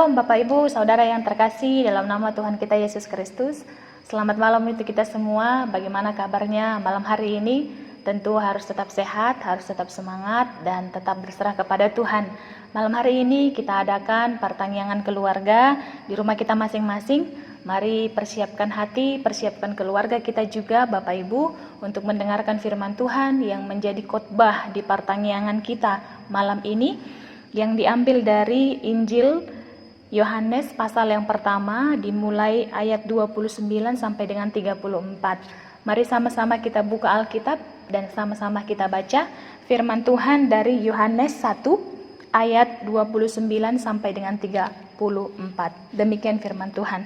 Shalom Bapak Ibu, Saudara yang terkasih dalam nama Tuhan kita Yesus Kristus. Selamat malam untuk kita semua. Bagaimana kabarnya malam hari ini? Tentu harus tetap sehat, harus tetap semangat, dan tetap berserah kepada Tuhan. Malam hari ini kita adakan pertanyaan keluarga di rumah kita masing-masing. Mari persiapkan hati, persiapkan keluarga kita juga Bapak Ibu untuk mendengarkan firman Tuhan yang menjadi khotbah di pertanyaan kita malam ini, yang diambil dari Injil Yohanes pasal yang pertama, dimulai ayat 29 sampai dengan 34. Mari sama-sama kita buka Alkitab dan sama-sama kita baca firman Tuhan dari Yohanes 1 ayat 29 sampai dengan 34. Demikian firman Tuhan.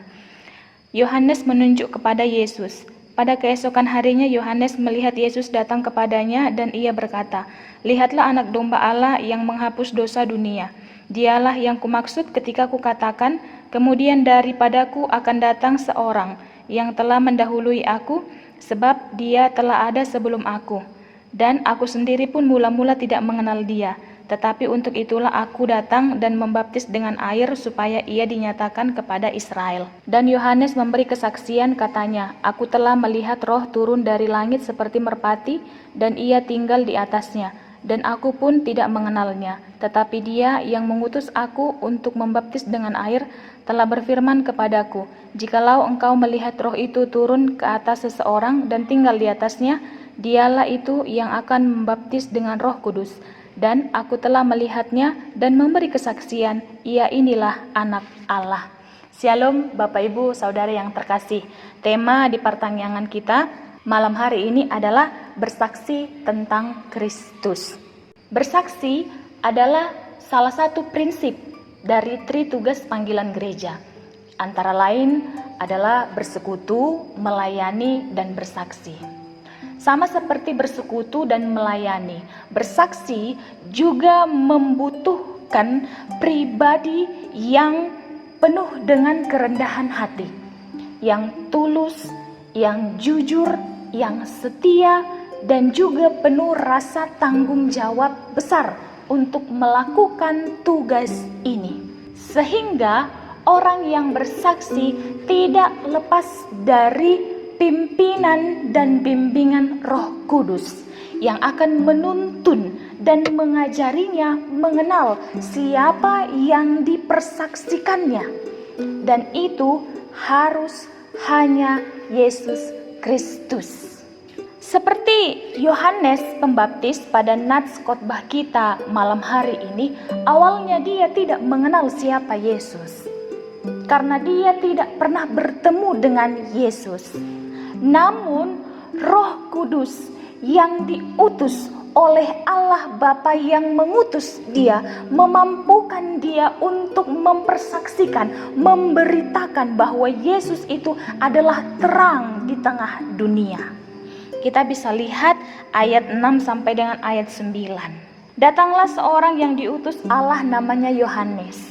Yohanes menunjuk kepada Yesus. Pada keesokan harinya Yohanes melihat Yesus datang kepadanya dan ia berkata, "Lihatlah anak domba Allah yang menghapus dosa dunia. Dialah yang kumaksud ketika kukatakan, kemudian daripadaku akan datang seorang yang telah mendahului aku, sebab dia telah ada sebelum aku. Dan aku sendiri pun mula-mula tidak mengenal dia, tetapi untuk itulah aku datang dan membaptis dengan air supaya ia dinyatakan kepada Israel." Dan Yohanes memberi kesaksian, katanya, "Aku telah melihat Roh turun dari langit seperti merpati, dan ia tinggal di atasnya. Dan aku pun tidak mengenalnya, tetapi dia yang mengutus aku untuk membaptis dengan air telah berfirman kepadaku, jikalau engkau melihat Roh itu turun ke atas seseorang dan tinggal di atasnya, dialah itu yang akan membaptis dengan Roh Kudus. Dan aku telah melihatnya dan memberi kesaksian, ia inilah anak Allah." Shalom Bapak Ibu Saudara yang terkasih. Tema di pertanyaan kita malam hari ini adalah bersaksi tentang Kristus. Bersaksi adalah salah satu prinsip dari Tritugas panggilan gereja. Antara lain adalah bersekutu, melayani, dan bersaksi. Sama seperti bersekutu dan melayani, bersaksi juga membutuhkan pribadi yang penuh dengan kerendahan hati, yang tulus, yang jujur, yang setia, dan juga penuh rasa tanggung jawab besar untuk melakukan tugas ini. Sehingga orang yang bersaksi tidak lepas dari pimpinan dan bimbingan Roh Kudus yang akan menuntun dan mengajarinya mengenal siapa yang dipersaksikannya. Dan itu harus hanya Yesus Kristus. Seperti Yohanes Pembaptis pada nats khotbah kita malam hari ini, awalnya dia tidak mengenal siapa Yesus, karena dia tidak pernah bertemu dengan Yesus. Namun Roh Kudus yang diutus oleh Allah Bapa yang mengutus dia, memampukan dia untuk mempersaksikan, memberitakan bahwa Yesus itu adalah terang di tengah dunia. Kita bisa lihat ayat 6 sampai dengan ayat 9. Datanglah seorang yang diutus Allah, namanya Yohanes.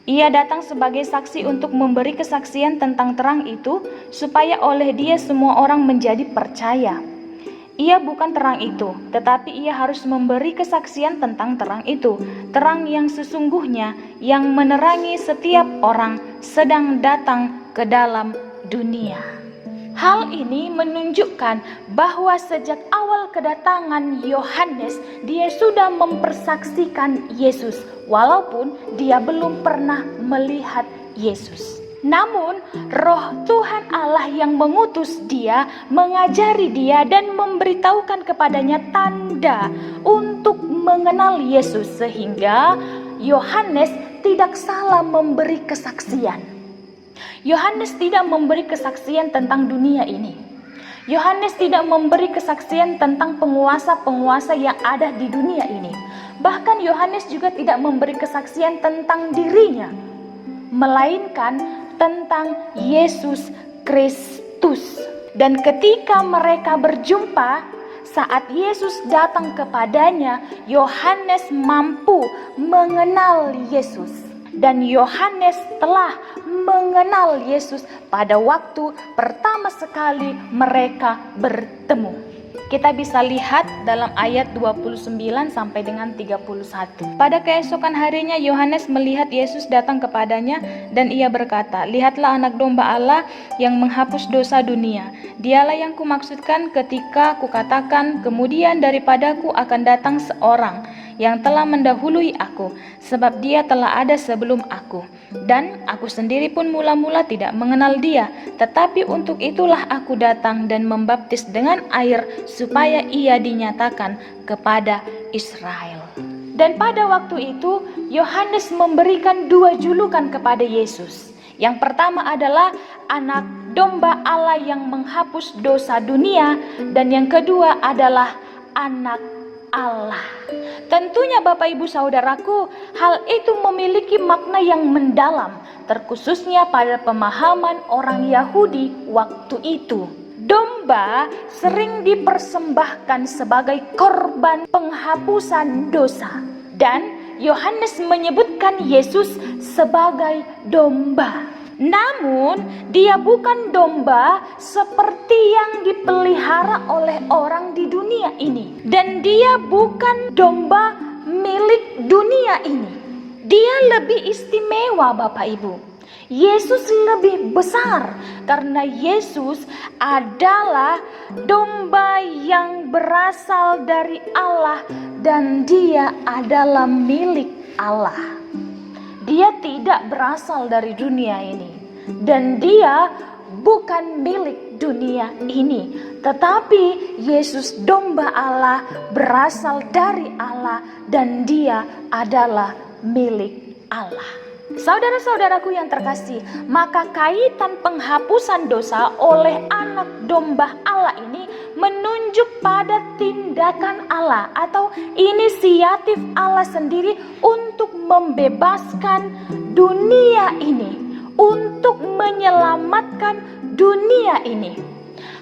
Ia datang sebagai saksi untuk memberi kesaksian tentang terang itu, supaya oleh dia semua orang menjadi percaya. Ia bukan terang itu, tetapi ia harus memberi kesaksian tentang terang itu, terang yang sesungguhnya yang menerangi setiap orang sedang datang ke dalam dunia. Hal ini menunjukkan bahwa sejak awal kedatangan Yohanes, dia sudah mempersaksikan Yesus, walaupun dia belum pernah melihat Yesus. Namun Roh Tuhan Allah yang mengutus dia, mengajari dia dan memberitahukan kepadanya tanda untuk mengenal Yesus, sehingga Yohanes tidak salah memberi kesaksian. Yohanes tidak memberi kesaksian tentang dunia ini. Yohanes tidak memberi kesaksian tentang penguasa-penguasa yang ada di dunia ini. Bahkan Yohanes juga tidak memberi kesaksian tentang dirinya, melainkan tentang Yesus Kristus. Dan ketika mereka berjumpa, saat Yesus datang kepadanya, Yohanes mampu mengenal Yesus. Dan Yohanes telah mengenal Yesus pada waktu pertama sekali mereka bertemu. Kita bisa lihat dalam ayat 29 sampai dengan 31. Pada keesokan harinya Yohanes melihat Yesus datang kepadanya dan ia berkata, "Lihatlah anak domba Allah yang menghapus dosa dunia. Dialah yang kumaksudkan ketika kukatakan, kemudian daripadaku akan datang seorang yang telah mendahului aku, sebab dia telah ada sebelum aku. Dan aku sendiri pun mula-mula tidak mengenal dia, tetapi untuk itulah aku datang dan membaptis dengan air supaya ia dinyatakan kepada Israel." Dan pada waktu itu Yohanes memberikan dua julukan kepada Yesus. Yang pertama adalah anak domba Allah yang menghapus dosa dunia, dan yang kedua adalah anak Allah. Tentunya Bapak Ibu Saudaraku, hal itu memiliki makna yang mendalam, terkhususnya pada pemahaman orang Yahudi waktu itu. Domba sering dipersembahkan sebagai korban penghapusan dosa, dan Yohanes menyebutkan Yesus sebagai domba. Namun dia bukan domba seperti yang dipelihara oleh orang di dunia ini, dan dia bukan domba milik dunia ini. Dia lebih istimewa Bapak Ibu. Yesus lebih besar karena Yesus adalah domba yang berasal dari Allah dan dia adalah milik Allah. Dia tidak berasal dari dunia ini dan dia bukan milik dunia ini, tetapi Yesus domba Allah berasal dari Allah dan dia adalah milik Allah. Saudara-saudaraku yang terkasih, maka kaitan penghapusan dosa oleh anak domba Allah ini menunjuk pada tindakan Allah atau inisiatif Allah sendiri untuk membebaskan dunia ini, untuk menyelamatkan dunia ini.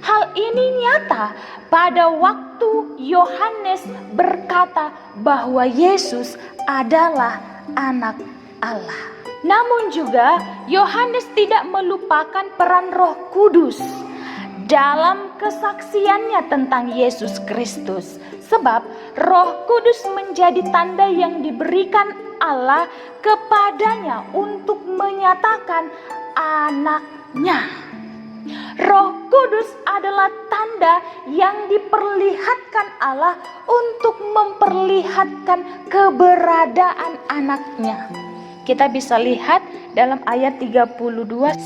Hal ini nyata pada waktu Yohanes berkata bahwa Yesus adalah anak Allah. Namun juga Yohanes tidak melupakan peran Roh Kudus dalam kesaksiannya tentang Yesus Kristus, sebab Roh Kudus menjadi tanda yang diberikan Allah kepadanya untuk menyatakan anaknya. Roh Kudus adalah tanda yang diperlihatkan Allah untuk memperlihatkan keberadaan anaknya. Kita bisa lihat dalam ayat 32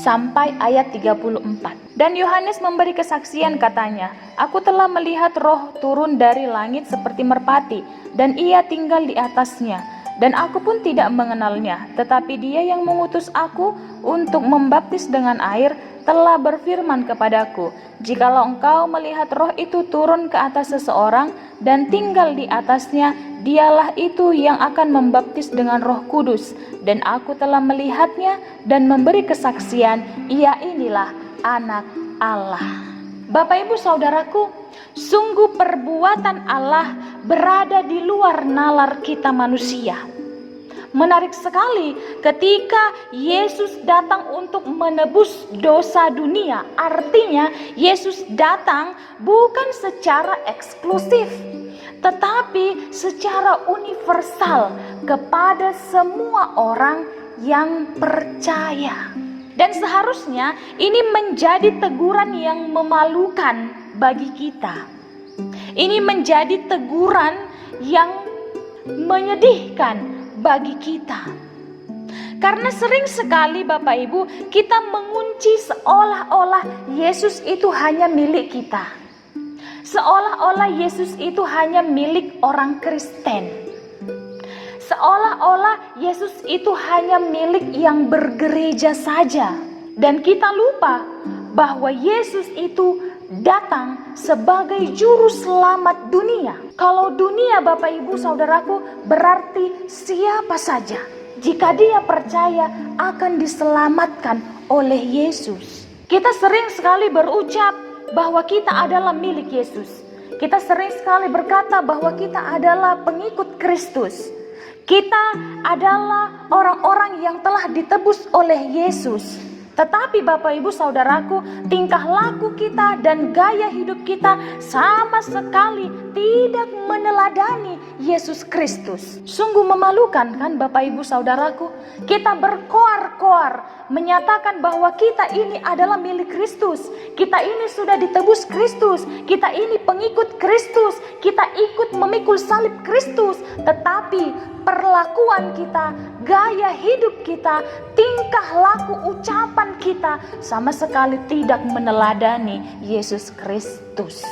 sampai ayat 34. Dan Yohanes memberi kesaksian katanya, "Aku telah melihat roh turun dari langit seperti merpati, dan ia tinggal di atasnya. Dan aku pun tidak mengenalnya, tetapi dia yang mengutus aku untuk membaptis dengan air telah berfirman kepadaku, jikalau engkau melihat roh itu turun ke atas seseorang dan tinggal di atasnya, dialah itu yang akan membaptis dengan Roh Kudus. Dan aku telah melihatnya dan memberi kesaksian, ia inilah anak Allah." Bapak Ibu Saudaraku, sungguh perbuatan Allah berada di luar nalar kita manusia. Menarik sekali ketika Yesus datang untuk menebus dosa dunia. Artinya Yesus datang bukan secara eksklusif, tetapi secara universal kepada semua orang yang percaya. Dan seharusnya ini menjadi teguran yang memalukan bagi kita. Ini menjadi teguran yang menyedihkan bagi kita. Karena sering sekali Bapak Ibu kita mengunci seolah-olah Yesus itu hanya milik kita. Seolah-olah Yesus itu hanya milik orang Kristen. Seolah-olah Yesus itu hanya milik yang bergereja saja. Dan kita lupa bahwa Yesus itu datang sebagai juru selamat dunia. Kalau dunia Bapak Ibu Saudaraku berarti siapa saja, jika dia percaya akan diselamatkan oleh Yesus. Kita sering sekali berucap bahwa kita adalah milik Yesus. Kita sering sekali berkata bahwa kita adalah pengikut Kristus. Kita adalah orang-orang yang telah ditebus oleh Yesus. Tetapi Bapak Ibu Saudaraku, tingkah laku kita dan gaya hidup kita sama sekali tidak meneladani Yesus Kristus. Sungguh memalukan kan Bapak Ibu Saudaraku? Kita berkoar-koar menyatakan bahwa kita ini adalah milik Kristus. Kita ini sudah ditebus Kristus. Kita ini pengikut Kristus. Kita ikut memikul salib Kristus. Tetapi perlakuan kita, gaya hidup kita, tingkah laku ucapan kita sama sekali tidak meneladani Yesus Kristus.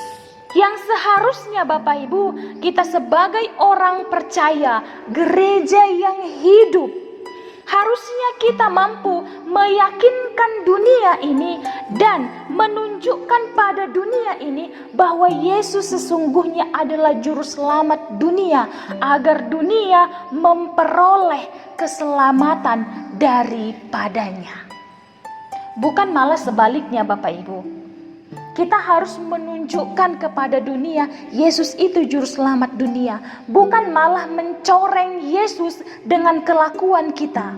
Yang seharusnya Bapak Ibu, kita sebagai orang percaya, gereja yang hidup, harusnya kita mampu meyakinkan dunia ini dan menunjukkan pada dunia ini bahwa Yesus sesungguhnya adalah juru selamat dunia, agar dunia memperoleh keselamatan daripadanya. Bukan malah sebaliknya Bapak Ibu. Kita harus menunjukkan kepada dunia Yesus itu juru selamat dunia, bukan malah mencoreng Yesus dengan kelakuan kita,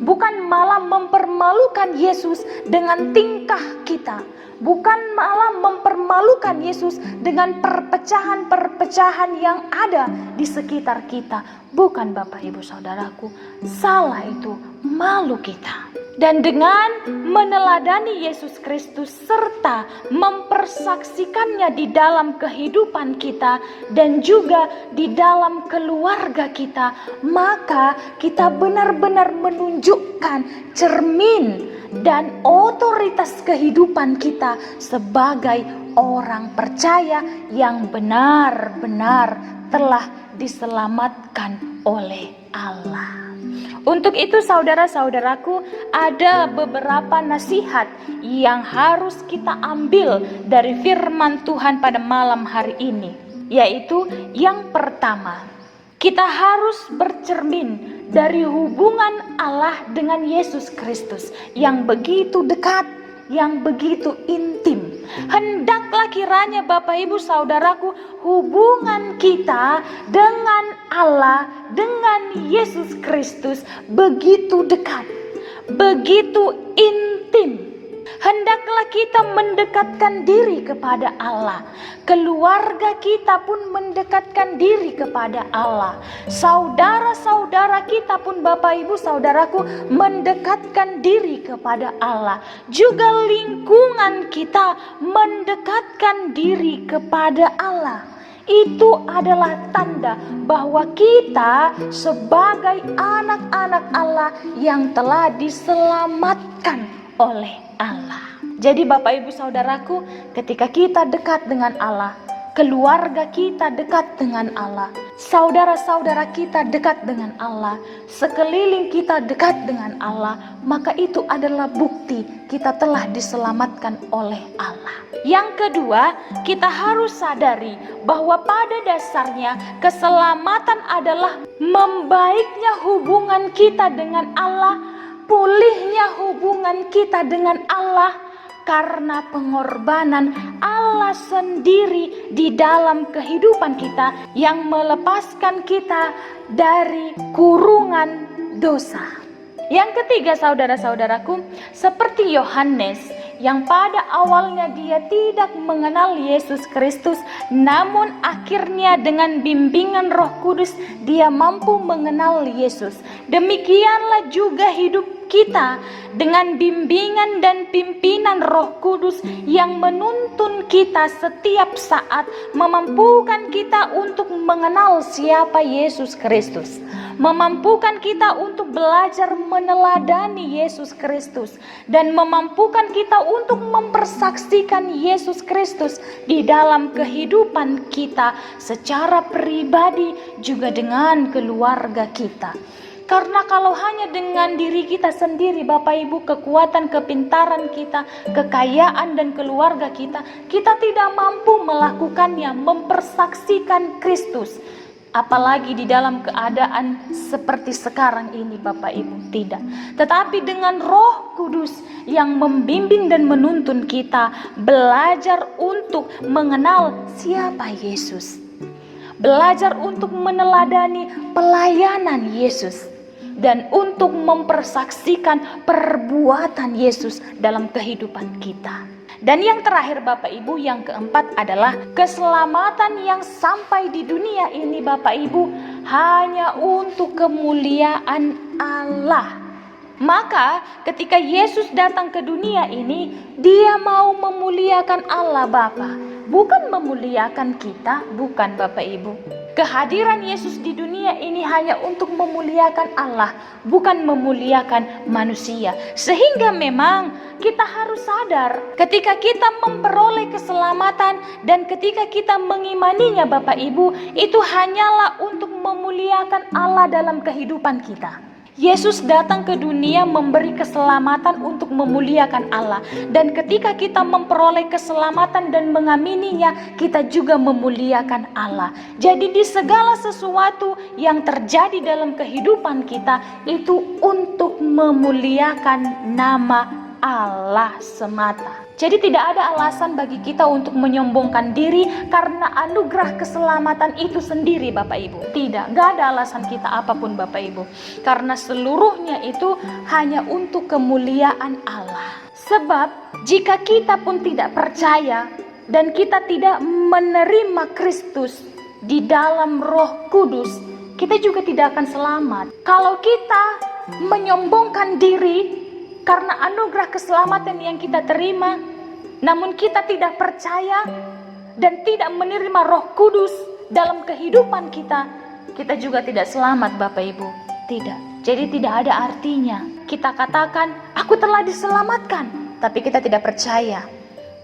bukan malah mempermalukan Yesus dengan tingkah kita, bukan malah mempermalukan Yesus dengan perpecahan-perpecahan yang ada di sekitar kita. Bukan Bapak Ibu Saudaraku, salah itu, malu kita. Dan dengan meneladani Yesus Kristus serta mempersaksikannya di dalam kehidupan kita dan juga di dalam keluarga kita, maka kita benar-benar menunjukkan cermin dan otoritas kehidupan kita sebagai orang percaya yang benar-benar telah diselamatkan oleh Allah. Untuk itu saudara-saudaraku, ada beberapa nasihat yang harus kita ambil dari firman Tuhan pada malam hari ini. Yaitu yang pertama, kita harus bercermin dari hubungan Allah dengan Yesus Kristus yang begitu dekat, yang begitu intim. Hendaklah kiranya Bapak Ibu Saudaraku, hubungan kita dengan Allah, dengan Yesus Kristus begitu dekat, begitu intim. Hendaklah kita mendekatkan diri kepada Allah. Keluarga kita pun mendekatkan diri kepada Allah. Saudara-saudara kita pun Bapak Ibu Saudaraku mendekatkan diri kepada Allah. Juga lingkungan kita mendekatkan diri kepada Allah. Itu adalah tanda bahwa kita sebagai anak-anak Allah yang telah diselamatkan oleh Allah. Jadi Bapak Ibu Saudaraku, ketika kita dekat dengan Allah, keluarga kita dekat dengan Allah, saudara-saudara kita dekat dengan Allah, sekeliling kita dekat dengan Allah, maka itu adalah bukti kita telah diselamatkan oleh Allah. Yang kedua, kita harus sadari bahwa pada dasarnya keselamatan adalah membaiknya hubungan kita dengan Allah, pulihnya hubungan kita dengan Allah karena pengorbanan Allah sendiri di dalam kehidupan kita yang melepaskan kita dari kurungan dosa. Yang ketiga saudara-saudaraku, seperti Yohanes yang pada awalnya dia tidak mengenal Yesus Kristus, namun akhirnya dengan bimbingan Roh Kudus dia mampu mengenal Yesus. Demikianlah juga hidup kita dengan bimbingan dan pimpinan Roh Kudus yang menuntun kita setiap saat, memampukan kita untuk mengenal siapa Yesus Kristus, memampukan kita untuk belajar meneladani Yesus Kristus, dan memampukan kita untuk mempersaksikan Yesus Kristus di dalam kehidupan kita secara pribadi juga dengan keluarga kita. Karena kalau hanya dengan diri kita sendiri Bapak Ibu, kekuatan, kepintaran kita, kekayaan dan keluarga kita tidak mampu melakukannya, mempersaksikan Kristus. Apalagi di dalam keadaan seperti sekarang ini Bapak Ibu, tidak. Tetapi dengan Roh Kudus yang membimbing dan menuntun kita belajar untuk mengenal siapa Yesus, belajar untuk meneladani pelayanan Yesus, dan untuk mempersaksikan perbuatan Yesus dalam kehidupan kita. Dan yang terakhir Bapak Ibu, yang keempat adalah keselamatan yang sampai di dunia ini Bapak Ibu hanya untuk kemuliaan Allah. Maka ketika Yesus datang ke dunia ini, dia mau memuliakan Allah Bapa, bukan memuliakan kita, bukan Bapak Ibu. Kehadiran Yesus di dunia ini hanya untuk memuliakan Allah, bukan memuliakan manusia. Sehingga memang kita harus sadar ketika kita memperoleh keselamatan dan ketika kita mengimaninya Bapak Ibu, itu hanyalah untuk memuliakan Allah dalam kehidupan kita. Yesus datang ke dunia memberi keselamatan untuk memuliakan Allah. Dan ketika kita memperoleh keselamatan dan mengamininya, kita juga memuliakan Allah. Jadi di segala sesuatu yang terjadi dalam kehidupan kita, itu untuk memuliakan nama Allah semata. Jadi tidak ada alasan bagi kita untuk menyombongkan diri karena anugerah keselamatan itu sendiri Bapak Ibu. Tidak, gak ada alasan kita apapun Bapak Ibu. Karena seluruhnya itu hanya untuk kemuliaan Allah. Sebab jika kita pun tidak percaya dan kita tidak menerima Kristus di dalam Roh Kudus, kita juga tidak akan selamat. Kalau kita menyombongkan diri karena anugerah keselamatan yang kita terima, namun kita tidak percaya dan tidak menerima Roh Kudus dalam kehidupan kita, kita juga tidak selamat Bapak Ibu. Tidak. Jadi tidak ada artinya kita katakan, aku telah diselamatkan, tapi kita tidak percaya.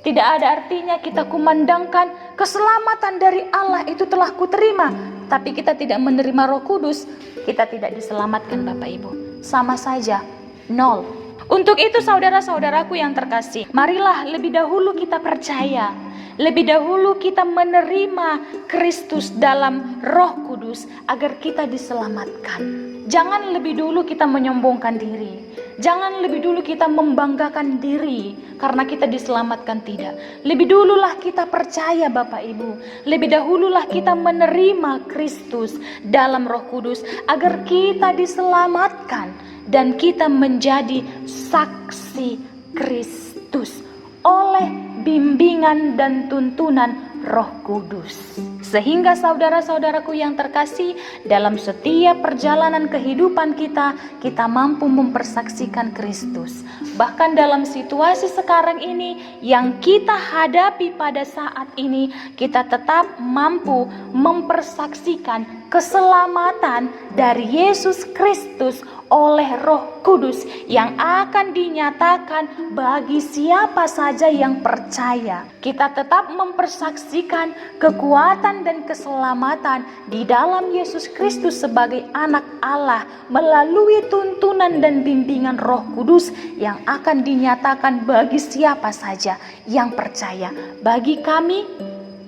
Tidak ada artinya kita kumandangkan keselamatan dari Allah itu telah kuterima, tapi kita tidak menerima Roh Kudus, kita tidak diselamatkan Bapak Ibu. Sama saja, nol. Untuk itu saudara-saudaraku yang terkasih, marilah lebih dahulu kita percaya, lebih dahulu kita menerima Kristus dalam Roh Kudus agar kita diselamatkan. Jangan lebih dulu kita menyombongkan diri, jangan lebih dulu kita membanggakan diri karena kita diselamatkan, tidak. Lebih dululah kita percaya Bapak Ibu, lebih dahululah kita menerima Kristus dalam Roh Kudus agar kita diselamatkan. Dan kita menjadi saksi Kristus oleh bimbingan dan tuntunan Roh Kudus. Sehingga saudara-saudaraku yang terkasih, dalam setiap perjalanan kehidupan kita, kita mampu mempersaksikan Kristus. Bahkan dalam situasi sekarang ini yang kita hadapi pada saat ini, kita tetap mampu mempersaksikan keselamatan dari Yesus Kristus oleh Roh Kudus yang akan dinyatakan bagi siapa saja yang percaya. Kita tetap mempersaksikan kekuatan dan keselamatan di dalam Yesus Kristus sebagai anak Allah melalui tuntunan dan bimbingan Roh Kudus yang akan dinyatakan bagi siapa saja yang percaya. Bagi kami,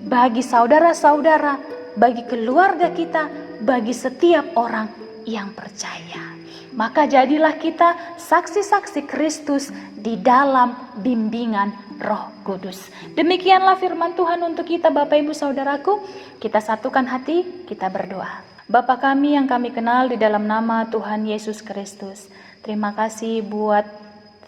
bagi saudara-saudara, bagi keluarga kita, bagi setiap orang yang percaya. Maka jadilah kita saksi-saksi Kristus di dalam bimbingan Roh Kudus. Demikianlah firman Tuhan untuk kita Bapak Ibu Saudaraku. Kita satukan hati, kita berdoa. Bapa kami yang kami kenal di dalam nama Tuhan Yesus Kristus, terima kasih buat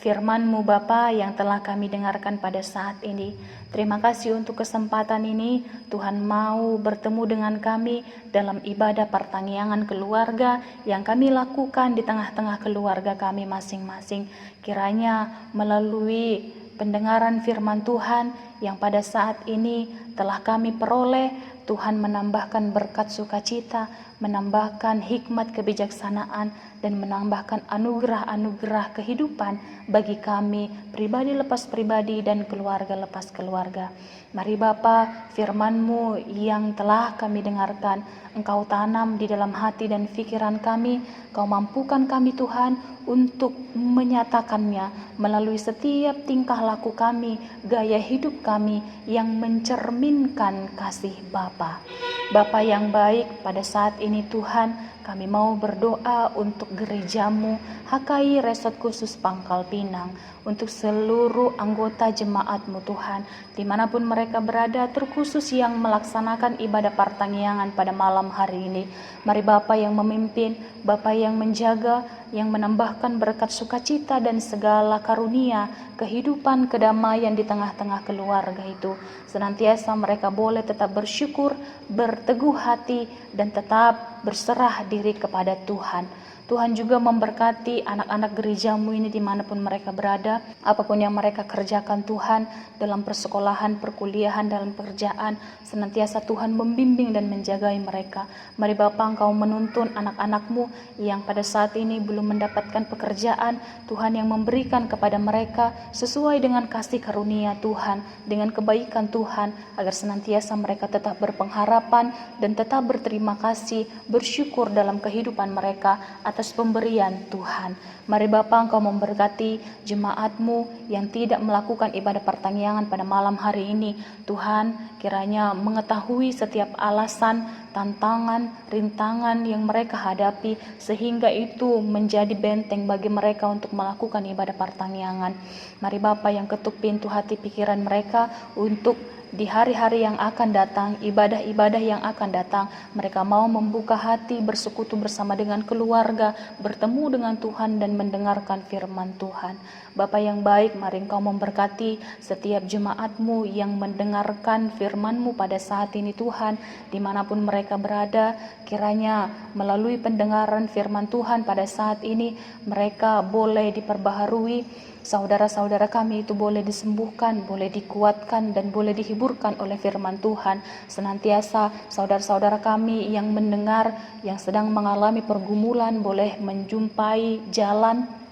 firman-Mu Bapa yang telah kami dengarkan pada saat ini. Terima kasih untuk kesempatan ini. Tuhan mau bertemu dengan kami dalam ibadah pertanggihan keluarga yang kami lakukan di tengah-tengah keluarga kami masing-masing. Kiranya melalui pendengaran firman Tuhan yang pada saat ini telah kami peroleh, Tuhan menambahkan berkat sukacita, menambahkan hikmat kebijaksanaan, dan menambahkan anugerah-anugerah kehidupan bagi kami pribadi lepas pribadi dan keluarga lepas keluarga. Mari Bapa, firman-Mu yang telah kami dengarkan, Engkau tanam di dalam hati dan pikiran kami, Kau mampukan kami Tuhan untuk menyatakannya melalui setiap tingkah laku kami, gaya hidup kami, kami yang mencerminkan kasih Bapa. Bapa yang baik, pada saat ini Tuhan, kami mau berdoa untuk gerejamu HKI Resort Khusus Pangkal Pinang, untuk seluruh anggota jemaatmu Tuhan, dimanapun mereka berada, terkhusus yang melaksanakan ibadah pertanggiangan pada malam hari ini. Mari Bapa yang memimpin, Bapa yang menjaga, yang menambahkan berkat sukacita dan segala karunia, kehidupan, kedamaian di tengah-tengah keluarga itu. Senantiasa mereka boleh tetap bersyukur, berteguh hati, dan tetap berserah diri kepada Tuhan. Tuhan juga memberkati anak-anak gerejamu ini dimanapun mereka berada, apapun yang mereka kerjakan Tuhan, dalam persekolahan, perkuliahan, dalam pekerjaan, senantiasa Tuhan membimbing dan menjagai mereka. Mari Bapa, Engkau menuntun anak-anakmu yang pada saat ini belum mendapatkan pekerjaan, Tuhan yang memberikan kepada mereka sesuai dengan kasih karunia Tuhan, dengan kebaikan Tuhan, agar senantiasa mereka tetap berpengharapan dan tetap berterima kasih, bersyukur dalam kehidupan mereka atas pemberian Tuhan. Mari Bapa, Engkau memberkati jemaatmu yang tidak melakukan ibadah pertanggiangan pada malam hari ini. Tuhan, kiranya mengetahui setiap alasan, tantangan, rintangan yang mereka hadapi, sehingga itu menjadi benteng bagi mereka untuk melakukan ibadah pertanggiangan. Mari Bapa yang ketuk pintu hati pikiran mereka untuk di hari-hari yang akan datang, ibadah-ibadah yang akan datang, mereka mau membuka hati, bersekutu bersama dengan keluarga, bertemu dengan Tuhan dan mendengarkan firman Tuhan. Bapa yang baik, mari Engkau memberkati setiap jemaatmu yang mendengarkan firman-Mu pada saat ini Tuhan, dimanapun mereka berada, kiranya melalui pendengaran firman Tuhan pada saat ini, mereka boleh diperbaharui, saudara-saudara kami itu boleh disembuhkan, boleh dikuatkan, dan boleh dihiburkan oleh firman Tuhan. Senantiasa saudara-saudara kami yang mendengar, yang sedang mengalami pergumulan, boleh menjumpai jalan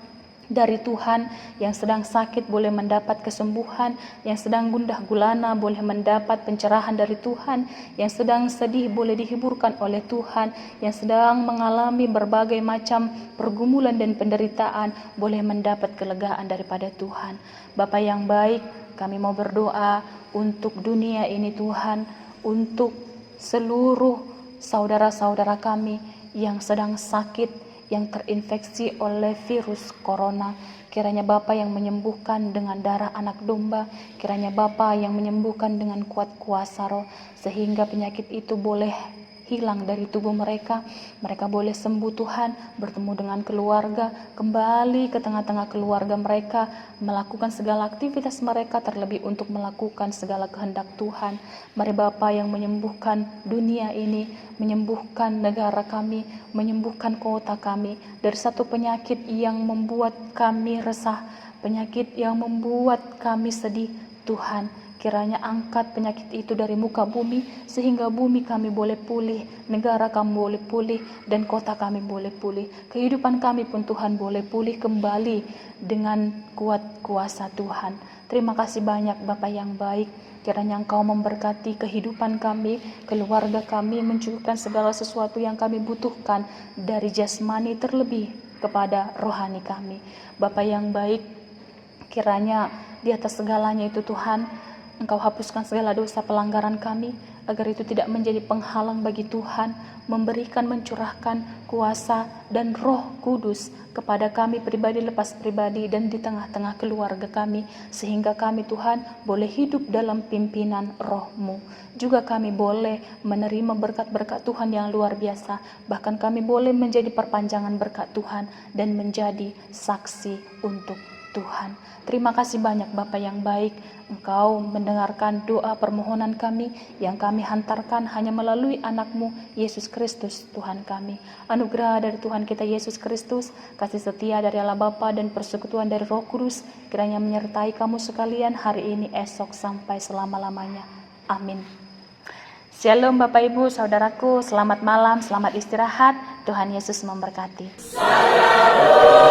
dari Tuhan, yang sedang sakit boleh mendapat kesembuhan, yang sedang gundah gulana boleh mendapat pencerahan dari Tuhan, yang sedang sedih boleh dihiburkan oleh Tuhan, yang sedang mengalami berbagai macam pergumulan dan penderitaan boleh mendapat kelegaan daripada Tuhan. Bapa yang baik, kami mau berdoa untuk dunia ini Tuhan, untuk seluruh saudara-saudara kami yang sedang sakit, yang terinfeksi oleh virus corona. Kiranya Bapa yang menyembuhkan dengan darah anak domba, kiranya Bapa yang menyembuhkan dengan kuat kuasa Roh, sehingga penyakit itu boleh hilang dari tubuh mereka. Mereka boleh sembuh Tuhan, bertemu dengan keluarga, kembali ke tengah-tengah keluarga mereka, melakukan segala aktivitas mereka, terlebih untuk melakukan segala kehendak Tuhan. Mari Bapa yang menyembuhkan dunia ini, menyembuhkan negara kami, menyembuhkan kota kami dari satu penyakit yang membuat kami resah, penyakit yang membuat kami sedih. Tuhan, kiranya angkat penyakit itu dari muka bumi, sehingga bumi kami boleh pulih, negara kami boleh pulih, dan kota kami boleh pulih. Kehidupan kami pun Tuhan boleh pulih kembali dengan kuat kuasa Tuhan. Terima kasih banyak Bapa yang baik. Kiranya Engkau memberkati kehidupan kami, keluarga kami, mencukupkan segala sesuatu yang kami butuhkan dari jasmani terlebih kepada rohani kami. Bapa yang baik, kiranya di atas segalanya itu Tuhan, Engkau hapuskan segala dosa pelanggaran kami, agar itu tidak menjadi penghalang bagi Tuhan memberikan, mencurahkan kuasa dan Roh Kudus kepada kami pribadi lepas pribadi dan di tengah-tengah keluarga kami, sehingga kami Tuhan boleh hidup dalam pimpinan Roh-Mu. Juga kami boleh menerima berkat-berkat Tuhan yang luar biasa, bahkan kami boleh menjadi perpanjangan berkat Tuhan dan menjadi saksi untuk Tuhan. Terima kasih banyak Bapa yang baik, Engkau mendengarkan doa permohonan kami yang kami hantarkan hanya melalui anak-Mu Yesus Kristus Tuhan kami. Anugerah dari Tuhan kita Yesus Kristus, kasih setia dari Allah Bapa dan persekutuan dari Roh Kudus kiranya menyertai kamu sekalian hari ini, esok, sampai selama-lamanya. Amin. Shalom Bapak Ibu Saudaraku, selamat malam, selamat istirahat. Tuhan Yesus memberkati. Salam.